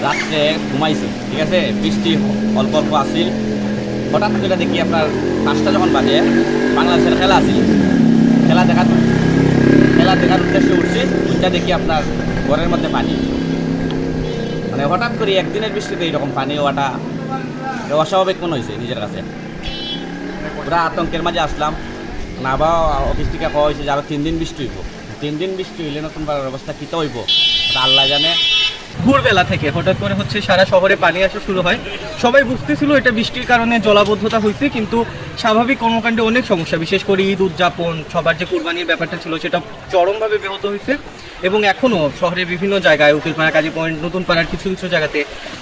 রাত্রে ঘুমাইছি, ঠিক আছে, বৃষ্টি অল্প অল্প আসিল। হঠাৎ করে দেখি আপনার 5টা যখন বাজে, বাংলাদেশের খেলা আসিল, খেলা দেখার উদ্দেশ্যে উঠছি, উঠটা দেখি আপনার ঘরের মধ্যে পানি। মানে হঠাৎ করে একদিনের বৃষ্টিতে এইরকম পানি হওয়াটা অস্বাভাবিক মনে হয়েছে নিজের কাছে। পুরা আতঙ্কের মাঝে আসলাম। আবার অফিস থেকে খাওয়া হয়েছে যে আরও 3 দিন বৃষ্টি হইব। 3 দিন বৃষ্টি হইলে নতুন অবস্থা কীটা হইব আল্লাহ জানে। ভোরবেলা থেকে হঠাৎ করে সারা শহরে পানি আসা শুরু হয়। সবাই বুঝতেছিল এটা বৃষ্টির কারণে জলাবদ্ধতা হয়েছে, কিন্তু স্বাভাবিক কর্মকাণ্ডে অনেক সমস্যা, বিশেষ করে ঈদ উদযাপন, সবার যে কুরবানির ব্যাপারটা ছিল সেটা চরমভাবে ব্যাহত হয়েছে। এবং এখনও শহরের বিভিন্ন জায়গায়, উকিলপাড়া, কাজী পয়েন্ট, নতুন পাড়ার কিছু কিছু জায়গাতে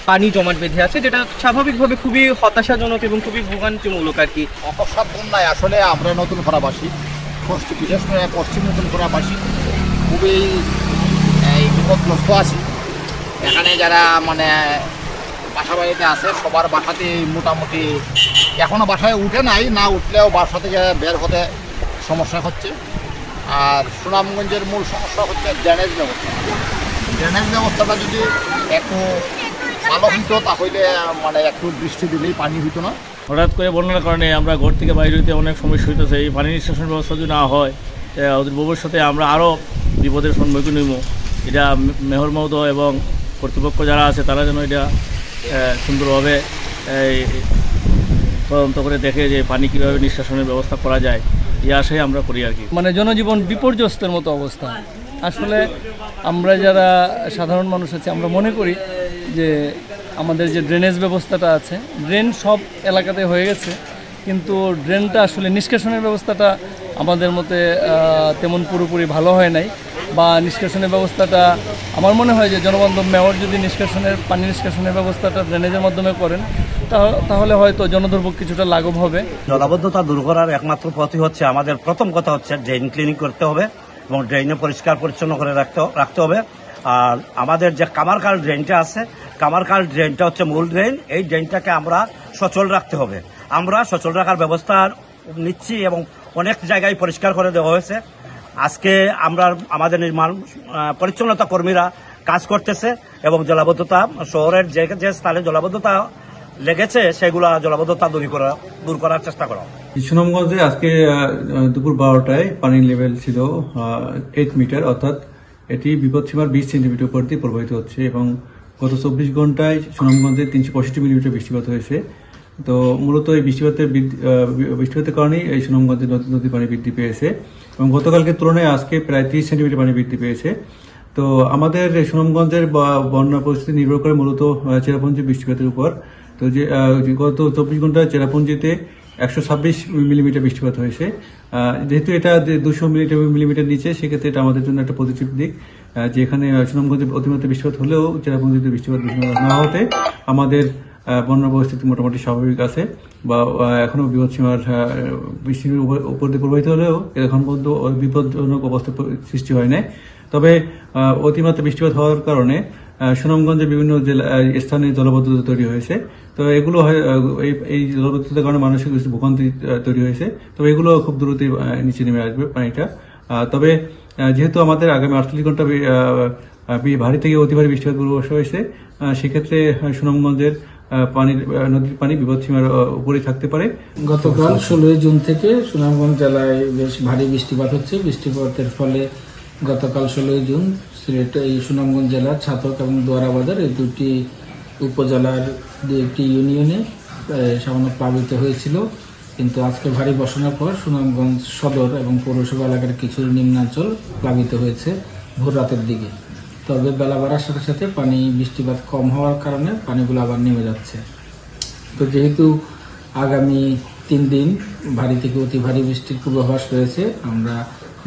পানি জমাট বেঁধে আছে, যেটা স্বাভাবিকভাবে খুবই হতাশাজনক এবং খুবই ভোগান্তিমূলক আর কি। অকস্মাৎ বন্যায় আসলে আমরা নতুন পাড়াবাসী, বিশেষ করে পশ্চিম নতুন পাড়াবাসী খুবই বিপদগ্রস্ত আছি। এখানে যারা মানে বাসা বাড়িতে আছে সবার বাসাতেই মোটামুটি এখনও বাসায় উঠে নাই, না উঠলেও বাসা থেকে বের হতে সমস্যা হচ্ছে। আর সুনামগঞ্জের মূল সমস্যা হচ্ছে ড্রেনেজ ব্যবস্থা। ড্রেনেজ ব্যবস্থাটা যদি একটু ভালো হইতো তাহলে মানে একটু বৃষ্টি দিলেই পানি হইতো না। হঠাৎ করে বন্যার কারণে আমরা ঘর থেকে বাইরে হইতে অনেক সমস্যা হইতেছে। এই পানি নিষ্কাশন ব্যবস্থা যদি না হয় ওদের ভবিষ্যতে আমরা আরও বিপদের সম্মুখীন হইব। এটা মেয়র মহোদয় এবং কর্তৃপক্ষ যারা আছে তারা যেন এটা সুন্দরভাবে তদন্ত করে দেখে যে পানি কীভাবে নিষ্কাশনের ব্যবস্থা করা যায়, এই আশাই আমরা করি আর কি। মানে জনজীবন বিপর্যস্তের মতো অবস্থা। আসলে আমরা যারা সাধারণ মানুষ আছি আমরা মনে করি যে আমাদের যে ড্রেনেজ ব্যবস্থাটা আছে, ড্রেন সব এলাকাতে হয়ে গেছে, কিন্তু ড্রেনটা আসলে নিষ্কাশনের ব্যবস্থাটা আমাদের মতে তেমন পুরোপুরি ভালো হয় নাই, বা নিষ্কাশনের ব্যবস্থাটা আমার মনে হয় যে জনবান্ধব মেয়র যদি পানি নিষ্কাশনের ব্যবস্থাটা ড্রেনেজের মাধ্যমে করেন তাহলে হয়তো জনদুর্ভোগ কিছুটা লাঘব হবে। জলাবদ্ধতা দূর করার একমাত্র পথই হচ্ছে, আমাদের প্রথম কথা হচ্ছে ড্রেন ক্লিনিং করতে হবে এবং ড্রেনে পরিষ্কার পরিচ্ছন্ন করে রাখতে হবে। আর আমাদের যে কামারখাল ড্রেনটা আছে, কামারখাল ড্রেনটা হচ্ছে মূল ড্রেন, এই ড্রেনটাকে আমরা সচল রাখতে হবে। আমরা সচল রাখার ব্যবস্থা নিচ্ছি এবং অনেক জায়গায় পরিষ্কার করে দেওয়া হয়েছে। আজকে আমরা আমাদের নির্মাণ পরিচ্ছন্নতা কর্মীরা কাজ করতেছে এবং জলাবদ্ধতা শহরের যে স্থানে জলাবদ্ধতা লেগেছে সেগুলা জলাবদ্ধতা দূর করার চেষ্টা করা। সুনামগঞ্জে আজকে দুপুর 12টায় পানির লেভেল ছিল 8 মিটার, অর্থাৎ এটি বিপদসীমার 20 সেন্টিমিটার উপর দিয়ে প্রবাহিত হচ্ছে এবং গত 24 ঘন্টায় সুনামগঞ্জে 365 মিলিমিটার বৃষ্টিপাত হয়েছে। তো মূলত এই বৃষ্টিপাতের কারণেই এই সুনামগঞ্জে নদী পানি বৃদ্ধি পেয়েছে এবং গতকালকে তুলনায় আজকে প্রায় 30 সেন্টিমিটার পানি বৃদ্ধি পেয়েছে। তো আমাদের সুনামগঞ্জের বন্যা পরিস্থিতি নির্ভর করে মূলত চেরাপুঞ্জি বৃষ্টিপাতের উপর। তো যে গত 24 ঘন্টায় চেরাপুঞ্জিতে 126 মিলিমিটার বৃষ্টিপাত হয়েছে। যেহেতু এটা 200 মিলিমিটার নিচে, সেক্ষেত্রে এটা আমাদের জন্য একটা পজিটিভ দিক যে এখানে সুনামগঞ্জে অতিমাত্রা বৃষ্টিপাত হলেও চেরাপুঞ্জিতে বৃষ্টিপাত না হতে আমাদের বন্যা পরিস্থিতি মোটামুটি স্বাভাবিক আছে, বা এখনো বিপদসীমার বৃষ্টির উপর দিয়ে প্রবাহিত হলেও এখন পর্যন্ত বিপজ্জনক অবস্থা সৃষ্টি হয় নাই। তবে অতিমাত্রা বৃষ্টিপাত হওয়ার কারণে সুনামগঞ্জে বিভিন্ন স্থানে জলাবদ্ধতা তৈরি হয়েছে। তো এগুলো এই জলাবদ্ধতার কারণে মানুষের কিছু ভোগান্তি তৈরি হয়েছে। তবে এগুলো খুব দ্রুতই নিচে নেমে আসবে পানিটা। তবে যেহেতু আমাদের আগামী 48 ঘন্টা ভারী থেকে অতি ভারী বৃষ্টিপাত পূর্বাভাস হয়েছে, সেক্ষেত্রে সুনামগঞ্জের নদীর পানি বিপদসীমার উপরেই থাকতে পারে। গতকাল 16 জুন থেকে সুনামগঞ্জ জেলায় বেশ ভারী বৃষ্টিপাত হচ্ছে। বৃষ্টিপাতের ফলে গতকাল 16 জুন সিলেট এই সুনামগঞ্জ জেলার ছাতক এবং দোয়ারাবাজার এই দুটি উপজেলার দুটি ইউনিয়নে সামান্য প্লাবিত হয়েছিল, কিন্তু আজকে ভারী বর্ষণের পর সুনামগঞ্জ সদর এবং পৌরসভা এলাকার কিছু নিম্নাঞ্চল প্লাবিত হয়েছে ভোর রাতের দিকে। তবে বেলা বাড়ার সাথে সাথে বৃষ্টিপাত কম হওয়ার কারণে পানিগুলো আবার নেমে যাচ্ছে। তো যেহেতু আগামী 3 দিন ভারী থেকে অতি ভারী বৃষ্টির পূর্বাভাস রয়েছে, আমরা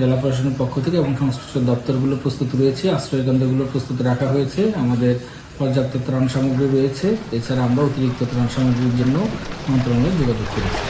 জেলা প্রশাসনের পক্ষ থেকে এবং সংশ্লিষ্ট দপ্তরগুলো প্রস্তুত রয়েছে, আশ্রয়কেন্দ্রগুলো প্রস্তুত রাখা হয়েছে, আমাদের পর্যাপ্ত ত্রাণ সামগ্রী রয়েছে। এছাড়া আমরা অতিরিক্ত ত্রাণ সামগ্রীর জন্য মন্ত্রণালয়ে যোগাযোগ করেছি।